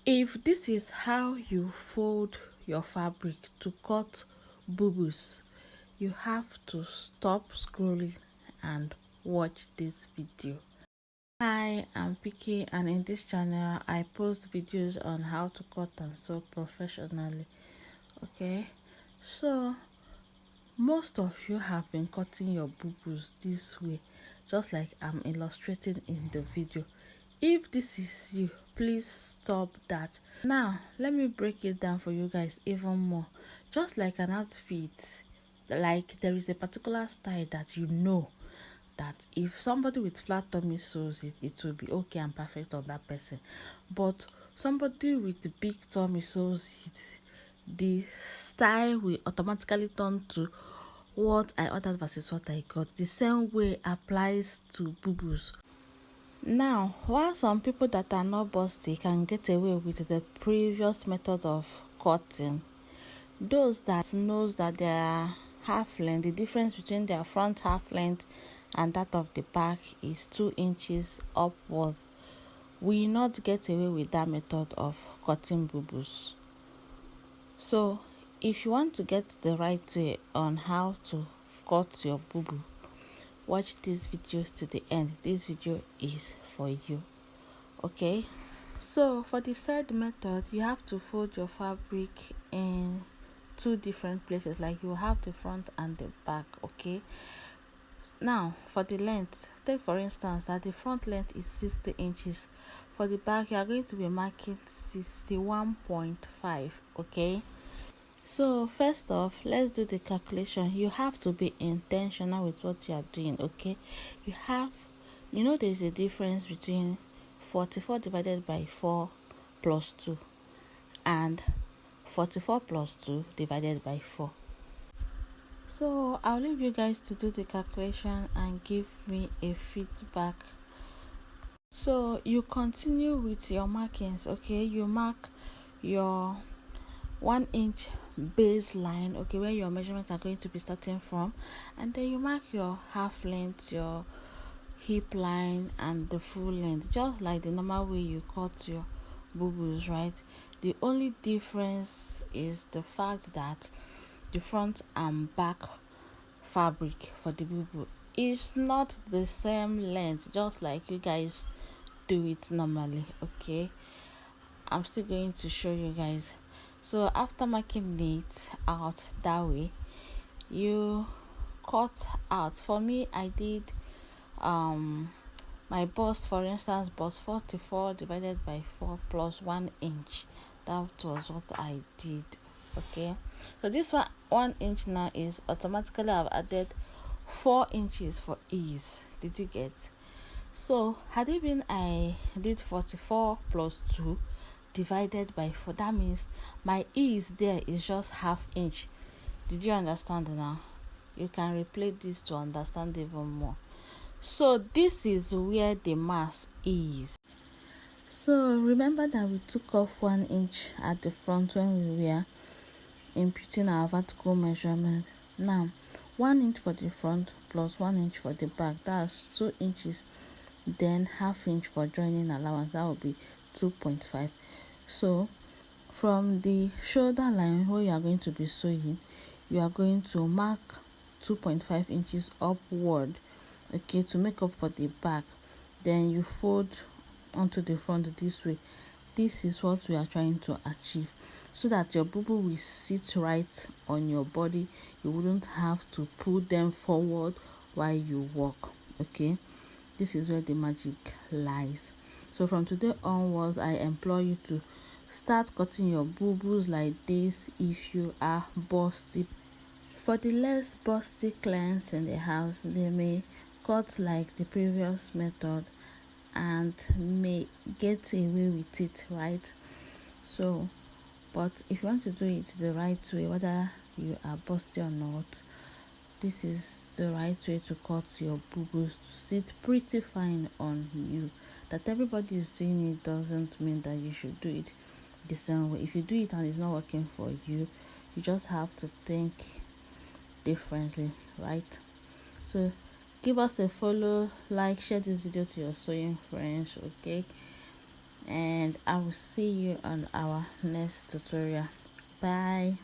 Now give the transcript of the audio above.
If this is how you fold your fabric to cut bubus, you have to stop scrolling and watch this video. Hi, I'm Picky, and in this channel I post videos on how to cut and sew professionally. Okay, so most of you have been cutting your bubus this way, just like I'm illustrating in the video. If this is you, please stop that. Now let me break it down for you guys even more. Just like an outfit, like there is a particular style that you know that if somebody with flat tummy sews it, it will be okay and perfect on that person. But somebody with the big tummy sews it, the style will automatically turn to what I ordered versus what I got. The same way applies to bubus. Now, while some people that are not busty can get away with the previous method of cutting, those that knows that their half length, the difference between their front half length and that of the back is 2 inches upwards, will not get away with that method of cutting bubus. So if you want to get the right way on how to cut your bubu, watch this video to the end. This video is for you. Okay, so for the third method, you have to fold your fabric in 2 different places, like you have the front and the back. Okay, now for the length, take for instance that the front length is 60 inches. For the back, you are going to be marking 61.5. okay, so first off, let's do the calculation. You have to be intentional with what you are doing. Okay, there's a difference between 44 divided by 4 plus 2 and 44 plus 2 divided by 4. So I'll leave you guys to do the calculation and give me a feedback. So you continue with your markings. Okay, you mark your 1 inch baseline, okay, where your measurements are going to be starting from, and then you mark your half length, your hip line, and the full length, just like the normal way you cut your bubus, right? The only difference is the fact that the front and back fabric for the bubu is not the same length, just like you guys do it normally. Okay, I'm still going to show you guys. So after marking it out that way, you cut out. For me, I did my bust, for instance, bust 44 divided by 4 plus 1 inch. That was what I did. Okay, so this 1 inch now is automatically, I've added 4 inches for ease. Did you get? So had it been I did 44 plus 2 divided by 4, that means my ease there is just half inch. Did you understand now? You can replay this to understand even more. So this is where the mass is. So remember that we took off 1 inch at the front when we were imputing our vertical measurement. Now 1 inch for the front plus 1 inch for the back, that's 2 inches, then half inch for joining allowance, that will be 2.5. So from the shoulder line where you are going to be sewing, you are going to mark 2.5 inches upward, okay, to make up for the back. Then you fold onto the front this way. This is what we are trying to achieve, so that your bubu will sit right on your body. You wouldn't have to pull them forward while you walk. Okay, this is where the magic lies. So from today onwards, I implore you to start cutting your bubus like this if you are busty. For the less busty clients in the house, they may cut like the previous method and may get away with it, right? So but if you want to do it the right way, whether you are busty or not, this is the right way to cut your bubus to sit pretty fine on you. That everybody is doing it doesn't mean that you should do it the same way. If you do it and it's not working for you, you just have to think differently, right? So give us a follow, like, share this video to your sewing friends. Okay, and I will see you on our next tutorial. Bye.